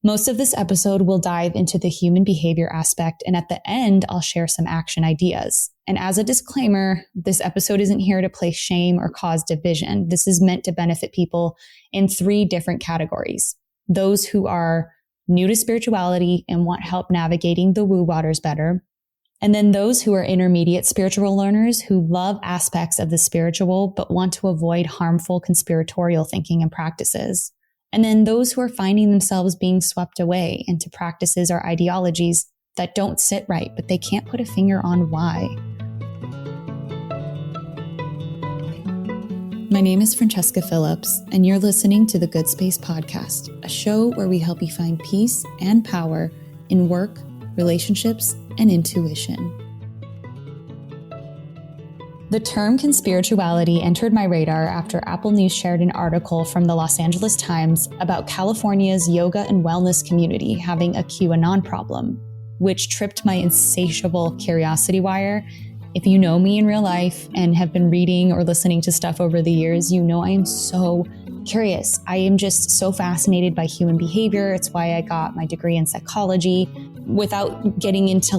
Most of this episode will dive into the human behavior aspect, and at the end, I'll share some action ideas. And as a disclaimer, this episode isn't here to place shame or cause division. This is meant to benefit people in 3 different categories. Those who are new to spirituality and want help navigating the woo waters better. And then those who are intermediate spiritual learners who love aspects of the spiritual but want to avoid harmful conspiratorial thinking and practices. And then those who are finding themselves being swept away into practices or ideologies that don't sit right, but they can't put a finger on why. My name is Francesca Phillips, and you're listening to the Good Space Podcast, a show where we help you find peace and power in work, relationships, and intuition. The term conspirituality entered my radar after Apple News shared an article from the Los Angeles Times about California's yoga and wellness community having a QAnon problem, which tripped my insatiable curiosity wire. If you know me in real life and have been reading or listening to stuff over the years, you know I am so curious. I am just so fascinated by human behavior. It's why I got my degree in psychology. Without getting into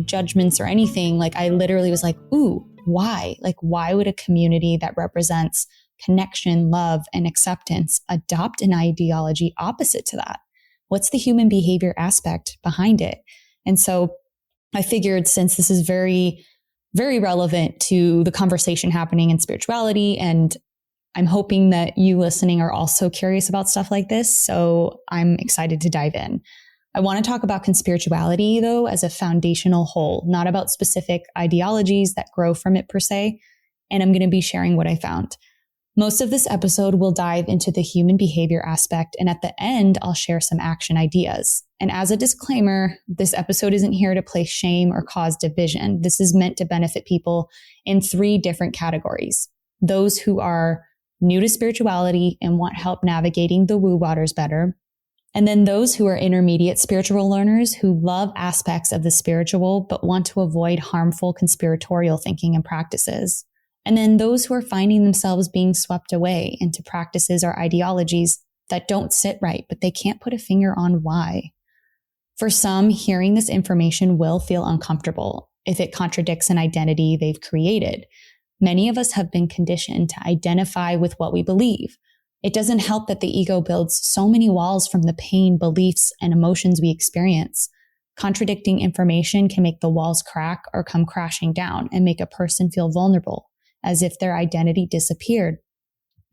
judgments or anything, I literally was like, ooh, why? Why would a community that represents connection, love, and acceptance adopt an ideology opposite to that? What's the human behavior aspect behind it? And so I figured, since this is very, very relevant to the conversation happening in spirituality, and I'm hoping that you listening are also curious about stuff like this, so I'm excited to dive in. I want to talk about conspirituality, though, as a foundational whole, not about specific ideologies that grow from it per se, and I'm going to be sharing what I found. Most of this episode will dive into the human behavior aspect, and at the end, I'll share some action ideas. And as a disclaimer, this episode isn't here to place shame or cause division. This is meant to benefit people in 3 different categories. Those who are new to spirituality and want help navigating the woo waters better. And then those who are intermediate spiritual learners who love aspects of the spiritual but want to avoid harmful conspiratorial thinking and practices. And then those who are finding themselves being swept away into practices or ideologies that don't sit right, but they can't put a finger on why. For some, hearing this information will feel uncomfortable if it contradicts an identity they've created. Many of us have been conditioned to identify with what we believe. It doesn't help that the ego builds so many walls from the pain, beliefs, and emotions we experience. Contradicting information can make the walls crack or come crashing down and make a person feel vulnerable, as if their identity disappeared.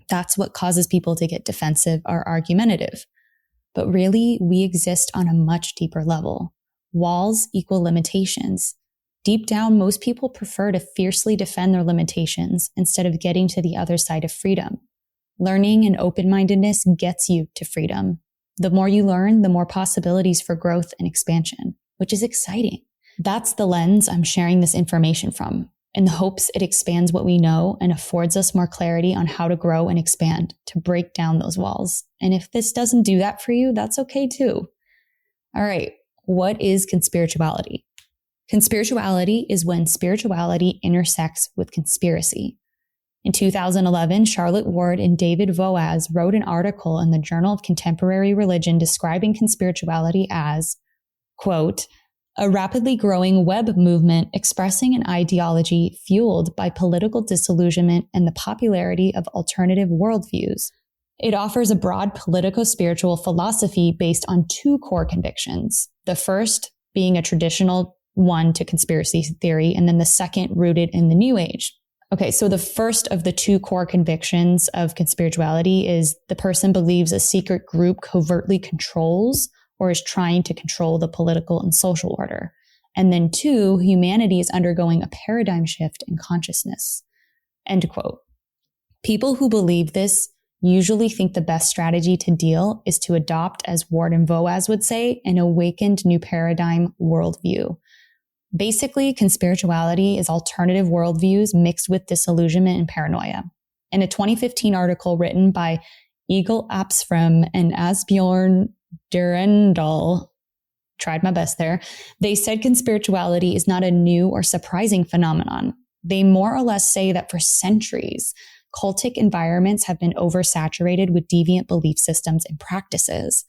That's what causes people to get defensive or argumentative. But really, we exist on a much deeper level. Walls equal limitations. Deep down, most people prefer to fiercely defend their limitations instead of getting to the other side of freedom. Learning and open-mindedness gets you to freedom. The more you learn, the more possibilities for growth and expansion, which is exciting. That's the lens I'm sharing this information from, in the hopes it expands what we know and affords us more clarity on how to grow and expand, to break down those walls. And if this doesn't do that for you, that's okay too. All right, what is conspirituality? Conspirituality is when spirituality intersects with conspiracy. In 2011, Charlotte Ward and David Voaz wrote an article in the Journal of Contemporary Religion describing conspirituality as, quote, a rapidly growing web movement expressing an ideology fueled by political disillusionment and the popularity of alternative worldviews. It offers a broad politico-spiritual philosophy based on 2 core convictions, the first being a traditional one to conspiracy theory, and then the second rooted in the New Age. Okay, so the first of the 2 core convictions of conspirituality is the person believes a secret group covertly controls or is trying to control the political and social order. And then 2, humanity is undergoing a paradigm shift in consciousness. End quote. People who believe this usually think the best strategy to deal is to adopt, as Ward and Voaz would say, an awakened new paradigm worldview. Basically, conspirituality is alternative worldviews mixed with disillusionment and paranoia. In a 2015 article written by Egil Apsfrom and Asbjørn Durendal, tried my best there, they said conspirituality is not a new or surprising phenomenon. They more or less say that for centuries, cultic environments have been oversaturated with deviant belief systems and practices.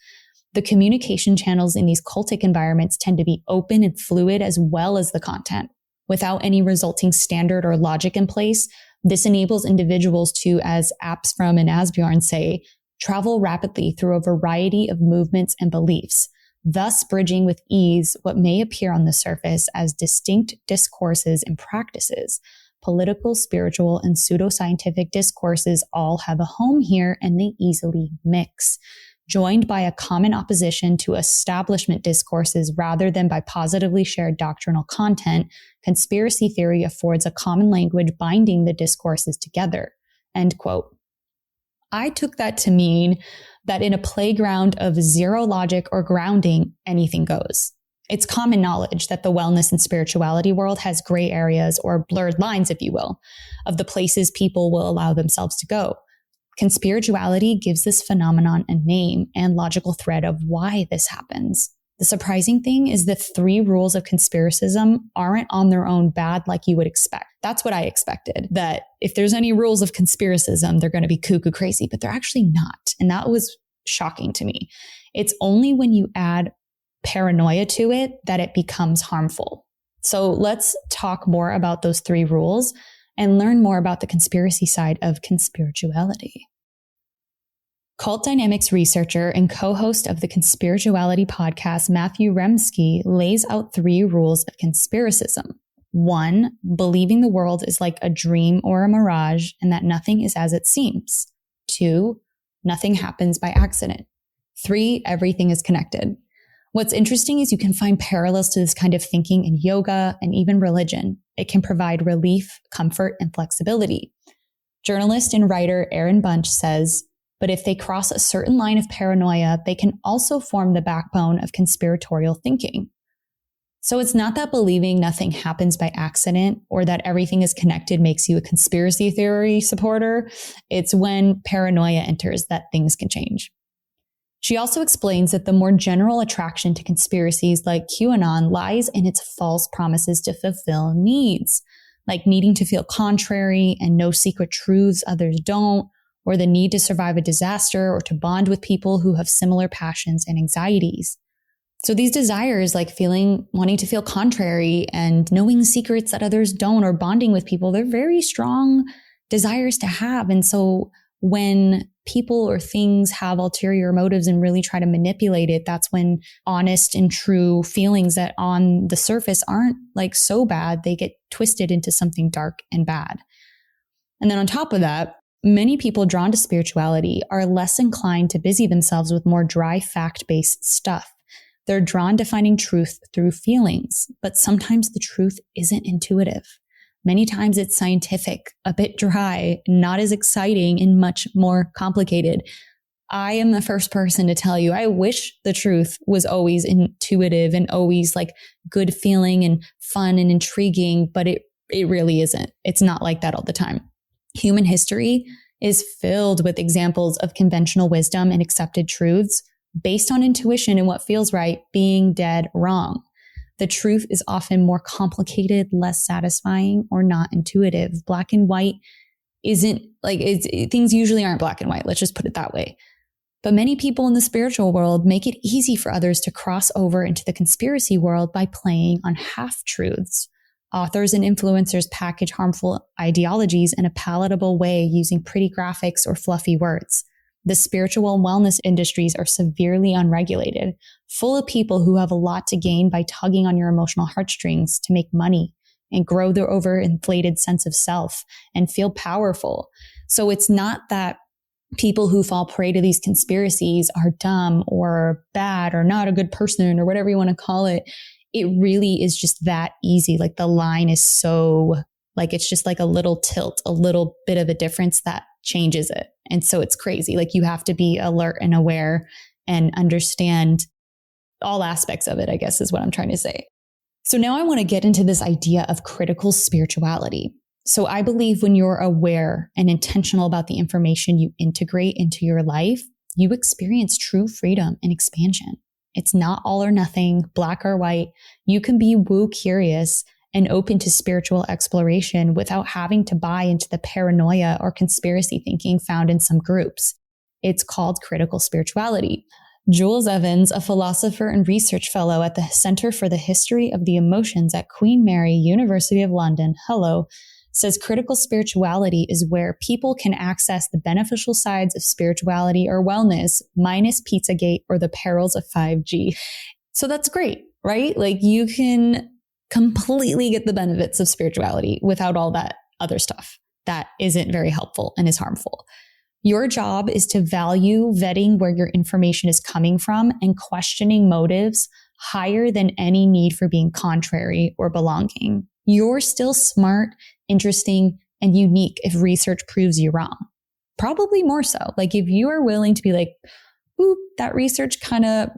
The communication channels in these cultic environments tend to be open and fluid as well as the content. Without any resulting standard or logic in place, this enables individuals to, as apps from and Asbjorn say, travel rapidly through a variety of movements and beliefs, thus bridging with ease what may appear on the surface as distinct discourses and practices. Political, spiritual, and pseudoscientific discourses all have a home here, and they easily mix. Joined by a common opposition to establishment discourses rather than by positively shared doctrinal content, conspiracy theory affords a common language binding the discourses together. End quote. I took that to mean that in a playground of zero logic or grounding, anything goes. It's common knowledge that the wellness and spirituality world has gray areas, or blurred lines, if you will, of the places people will allow themselves to go. Conspirituality gives this phenomenon a name and logical thread of why this happens. The surprising thing is the 3 rules of conspiracism aren't on their own bad like you would expect. That's what I expected, that if there's any rules of conspiracism, they're going to be cuckoo crazy, but they're actually not. And that was shocking to me. It's only when you add paranoia to it that it becomes harmful. So let's talk more about those 3 rules and learn more about the conspiracy side of conspirituality. Cult dynamics researcher and co-host of the Conspirituality podcast, Matthew Remski, lays out 3 rules of conspiracism. 1, believing the world is like a dream or a mirage and that nothing is as it seems. 2, nothing happens by accident. 3, everything is connected. What's interesting is you can find parallels to this kind of thinking in yoga and even religion. It can provide relief, comfort, and flexibility. Journalist and writer Aaron Bunch says, but if they cross a certain line of paranoia, they can also form the backbone of conspiratorial thinking. So it's not that believing nothing happens by accident or that everything is connected makes you a conspiracy theory supporter. It's when paranoia enters that things can change. She also explains that the more general attraction to conspiracies like QAnon lies in its false promises to fulfill needs, like needing to feel contrary and know secret truths others don't, or the need to survive a disaster or to bond with people who have similar passions and anxieties. So these desires, like wanting to feel contrary and knowing secrets that others don't, or bonding with people, they're very strong desires to have. And so when people or things have ulterior motives and really try to manipulate it, that's when honest and true feelings that on the surface aren't like so bad, they get twisted into something dark and bad. And then on top of that, many people drawn to spirituality are less inclined to busy themselves with more dry fact-based stuff. They're drawn to finding truth through feelings, but sometimes the truth isn't intuitive. Many times it's scientific, a bit dry, not as exciting, and much more complicated. I am the first person to tell you, I wish the truth was always intuitive and always like good feeling and fun and intriguing, but it really isn't. It's not like that all the time. Human history is filled with examples of conventional wisdom and accepted truths based on intuition and what feels right being dead wrong. The truth is often more complicated, less satisfying, or not intuitive. Black and white isn't like things usually aren't black and white. Let's just put it that way. But many people in the spiritual world make it easy for others to cross over into the conspiracy world by playing on half-truths. Authors and influencers package harmful ideologies in a palatable way using pretty graphics or fluffy words. The spiritual and wellness industries are severely unregulated, full of people who have a lot to gain by tugging on your emotional heartstrings to make money and grow their overinflated sense of self and feel powerful. So it's not that people who fall prey to these conspiracies are dumb or bad or not a good person or whatever you want to call it. It really is just that easy. Like the line is so like, it's just like a little tilt, a little bit of a difference that changes it. And so it's crazy. Like you have to be alert and aware and understand all aspects of it, I guess is what I'm trying to say. So now I want to get into this idea of critical spirituality. So I believe when you're aware and intentional about the information you integrate into your life, you experience true freedom and expansion. It's not all or nothing, black or white. You can be woo curious and open to spiritual exploration without having to buy into the paranoia or conspiracy thinking found in some groups. It's called critical spirituality. Jules Evans, a philosopher and research fellow at the Center for the History of the Emotions at Queen Mary, University of London, says critical spirituality is where people can access the beneficial sides of spirituality or wellness minus Pizzagate or the perils of 5G. So that's great, right? Like you can completely get the benefits of spirituality without all that other stuff that isn't very helpful and is harmful. Your job is to value vetting where your information is coming from and questioning motives higher than any need for being contrary or belonging. You're still smart, interesting, and unique if research proves you wrong. Probably more so. Like if you are willing to be like, ooh, that research kind of,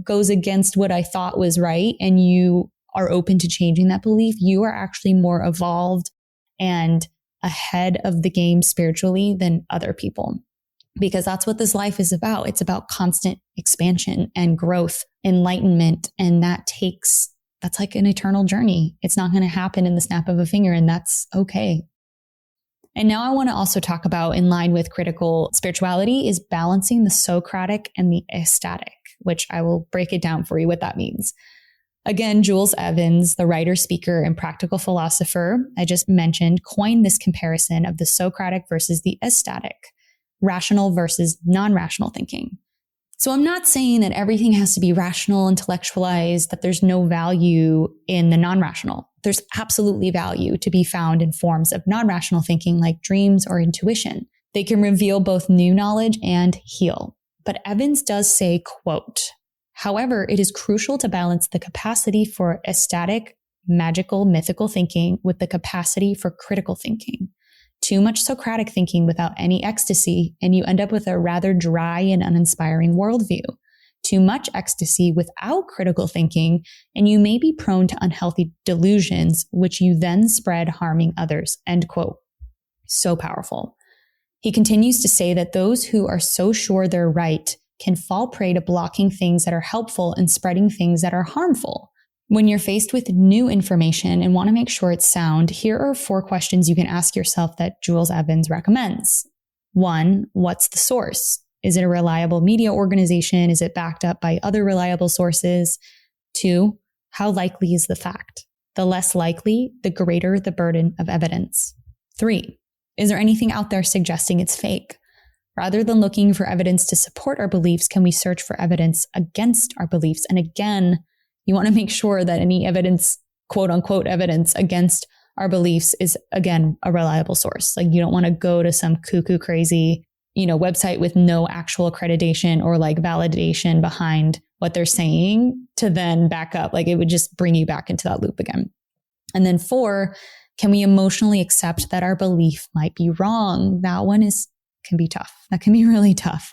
goes against what I thought was right, and you are open to changing that belief, you are actually more evolved and ahead of the game spiritually than other people. Because that's what this life is about. It's about constant expansion and growth, enlightenment. And that's like an eternal journey. It's not going to happen in the snap of a finger, and that's okay. And now I want to also talk about, in line with critical spirituality, is balancing the socratic and the ecstatic, which I will break it down for you what that means. Again, Jules Evans, the writer, speaker, and practical philosopher I just mentioned, coined this comparison of the Socratic versus the ecstatic, rational versus non-rational thinking. So I'm not saying that everything has to be rational, intellectualized, that there's no value in the non-rational. There's absolutely value to be found in forms of non-rational thinking like dreams or intuition. They can reveal both new knowledge and heal. But Evans does say, quote, "However, it is crucial to balance the capacity for ecstatic, magical, mythical thinking with the capacity for critical thinking. Too much Socratic thinking without any ecstasy, and you end up with a rather dry and uninspiring worldview. Too much ecstasy without critical thinking, and you may be prone to unhealthy delusions, which you then spread, harming others." End quote. So powerful. He continues to say that those who are so sure they're right can fall prey to blocking things that are helpful and spreading things that are harmful. When you're faced with new information and want to make sure it's sound, here are 4 questions you can ask yourself that Jules Evans recommends. 1, what's the source? Is it a reliable media organization? Is it backed up by other reliable sources? 2, how likely is the fact? The less likely, the greater the burden of evidence. 3, is there anything out there suggesting it's fake? Rather than looking for evidence to support our beliefs, can we search for evidence against our beliefs? And again, you want to make sure that any evidence, quote unquote evidence against our beliefs is, again, a reliable source. Like you don't want to go to some cuckoo crazy, website with no actual accreditation or like validation behind what they're saying to then back up. Like it would just bring you back into that loop again. And then 4, can we emotionally accept that our belief might be wrong? That one can be tough. That can be really tough.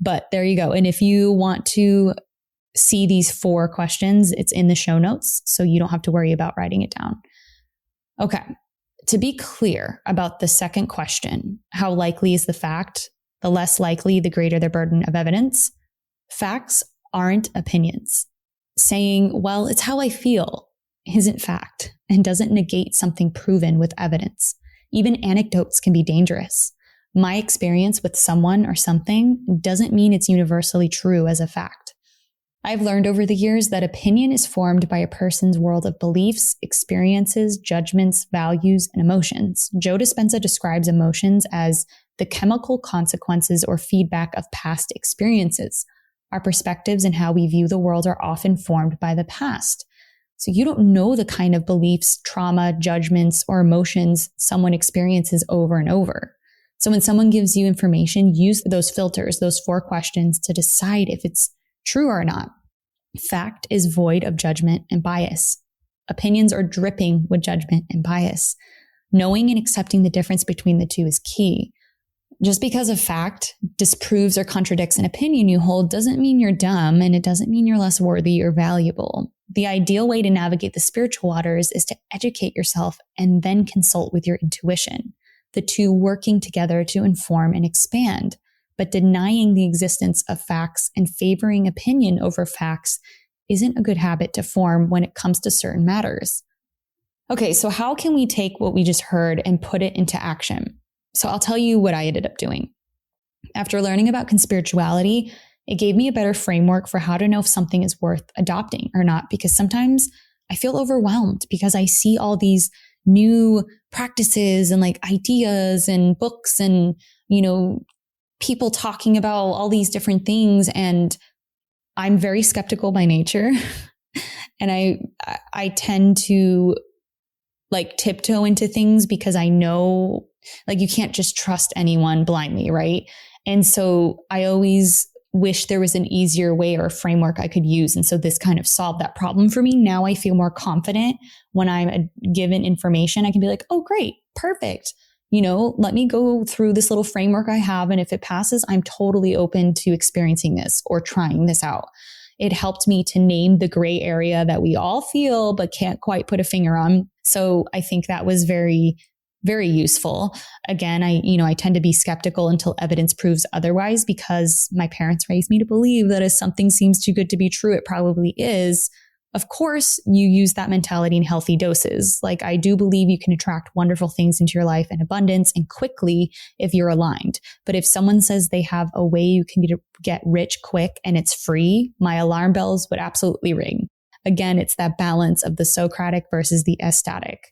But there you go. And if you want to see these 4 questions, it's in the show notes, so you don't have to worry about writing it down. Okay. To be clear about the second question, how likely is the fact? The less likely, the greater the burden of evidence. Facts aren't opinions. Saying, well, it's how I feel, isn't fact and doesn't negate something proven with evidence. Even anecdotes can be dangerous. My experience with someone or something doesn't mean it's universally true as a fact. I've learned over the years that opinion is formed by a person's world of beliefs, experiences, judgments, values, and emotions. Joe Dispenza describes emotions as the chemical consequences or feedback of past experiences. Our perspectives and how we view the world are often formed by the past. So you don't know the kind of beliefs, trauma, judgments, or emotions someone experiences over and over. So when someone gives you information, use those filters, those 4 questions to decide if it's true or not. Fact is void of judgment and bias. Opinions are dripping with judgment and bias. Knowing and accepting the difference between the two is key. Just because a fact disproves or contradicts an opinion you hold doesn't mean you're dumb, and it doesn't mean you're less worthy or valuable. The ideal way to navigate the spiritual waters is to educate yourself and then consult with your intuition, the two working together to inform and expand. But denying the existence of facts and favoring opinion over facts isn't a good habit to form when it comes to certain matters. Okay, so how can we take what we just heard and put it into action? So I'll tell you what I ended up doing. After learning about conspirituality, It gave me a better framework for how to know if something is worth adopting or not, because sometimes I feel overwhelmed because I see all these new practices and like ideas and books and, people talking about all these different things. And I'm very skeptical by nature. And I tend to like tiptoe into things because I know like you can't just trust anyone blindly, right? And so I always wish there was an easier way or a framework I could use. And so this kind of solved that problem for me. Now I feel more confident when I'm given information. I can be like, oh, great, perfect. Let me go through this little framework I have. And if it passes, I'm totally open to experiencing this or trying this out. It helped me to name the gray area that we all feel, but can't quite put a finger on. So I think that was very, very useful. Again, I tend to be skeptical until evidence proves otherwise, because my parents raised me to believe that if something seems too good to be true, it probably is. Of course, you use that mentality in healthy doses. Like, I do believe you can attract wonderful things into your life in abundance and quickly if you're aligned. But if someone says they have a way you can get rich quick and it's free, my alarm bells would absolutely ring. Again, it's that balance of the socratic versus the ecstatic.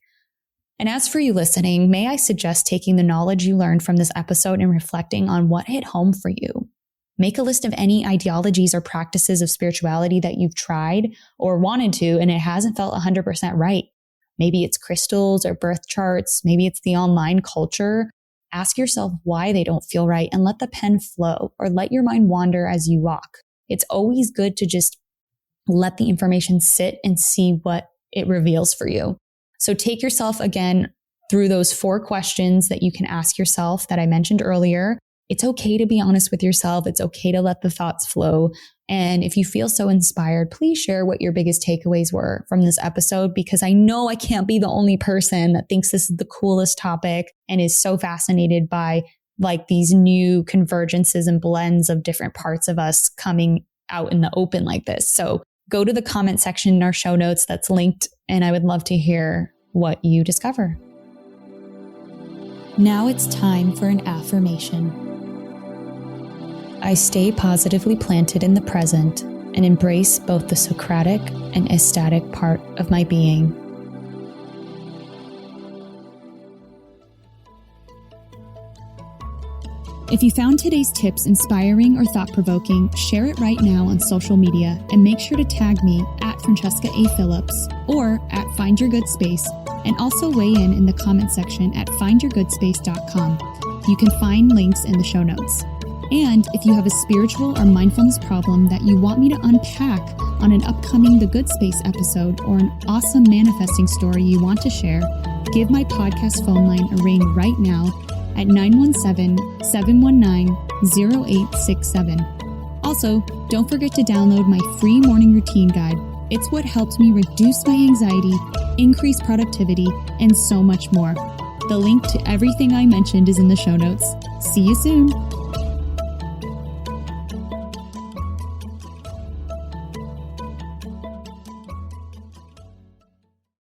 And as for you listening, may I suggest taking the knowledge you learned from this episode and reflecting on what hit home for you. Make a list of any ideologies or practices of spirituality that you've tried or wanted to, and it hasn't felt 100% right. Maybe it's crystals or birth charts. Maybe it's the online culture. Ask yourself why they don't feel right and let the pen flow, or let your mind wander as you walk. It's always good to just let the information sit and see what it reveals for you. So take yourself again through those 4 questions that you can ask yourself that I mentioned earlier. It's okay to be honest with yourself. It's okay to let the thoughts flow. And if you feel so inspired, please share what your biggest takeaways were from this episode, because I know I can't be the only person that thinks this is the coolest topic and is so fascinated by like these new convergences and blends of different parts of us coming out in the open like this. So go to the comment section in our show notes that's linked, and I would love to hear what you discover. Now it's time for an affirmation. I stay positively planted in the present and embrace both the socratic and ecstatic part of my being. If you found today's tips inspiring or thought-provoking, share it right now on social media and make sure to tag me at Francesca A. Phillips or at Find Your Good Space, and also weigh in the comment section at findyourgoodspace.com. You can find links in the show notes. And if you have a spiritual or mindfulness problem that you want me to unpack on an upcoming The Good Space episode, or an awesome manifesting story you want to share, give my podcast phone line a ring right now at 917-719-0867. Also, don't forget to download my free morning routine guide. It's what helped me reduce my anxiety, increase productivity, and so much more. The link to everything I mentioned is in the show notes. See you soon.